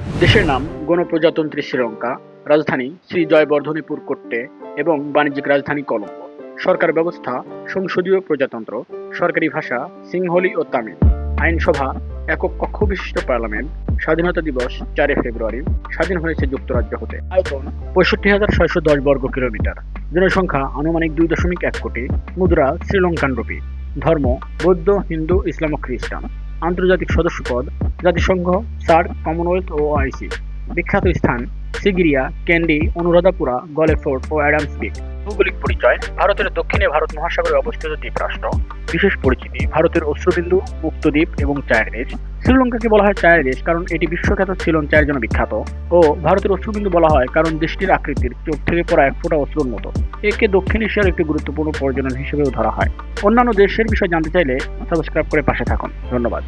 দেশের নাম গণপ্রজাতন্ত্রী শ্রীলঙ্কা, রাজধানী শ্রী জয়বর্ধনেপুর কোট্টে এবং বাণিজ্যিক রাজধানী কলম্বো। সরকার ব্যবস্থা সংসদীয় প্রজাতন্ত্র, সরকারি ভাষা সিংহলি ও তামিল। আইনসভা একক কক্ষ বিশিষ্ট পার্লামেন্ট। স্বাধীনতা দিবস 4 ফেব্রুয়ারি। স্বাধীন হয়েছে যুক্তরাজ্য হতে। আয়তন 65,610 বর্গ কিলোমিটার। জনসংখ্যা আনুমানিক 2.1 কোটি। মুদ্রা শ্রীলঙ্কান রুপি। ধর্ম বৌদ্ধ, হিন্দু, ইসলাম ও খ্রিস্টান। আন্তর্জাতিক সদস্যপদ জাতিসংঘ, সার্ক, কমনওয়েলথ ও ওআইসি। বিখ্যাত স্থান সিগিরিয়া, ক্যান্ডি, অনুরাধাপুরা, গলে ফোর্ট ও অ্যাডামস বিচ। ভৌগোলিক পরিচয় ভারতের দক্ষিণে ভারত মহাসাগরে অবস্থিত দ্বীপরাষ্ট্র। বিশেষ পরিচিতি ভারতের অশ্রুবিন্দু, মুক্তদ্বীপ এবং চায়ের দেশ। শ্রীলঙ্কাকে বলা হয় চায়ের দেশ কারণ এটি বিশ্বখ্যাত সিলন চায়ের জন্য বিখ্যাত, ও ভারতের অশ্রুবিন্দু বলা হয় কারণ দেশটির আকৃতির চোখ থেকে পড়া এক ফোঁটা অশ্রুর মতো। একে দক্ষিণ এশিয়ার একটি গুরুত্বপূর্ণ পর্যটন হিসেবেও ধরা হয়। অন্যান্য দেশের বিষয়ে জানতে চাইলে সাবস্ক্রাইব করে পাশে থাকুন। ধন্যবাদ।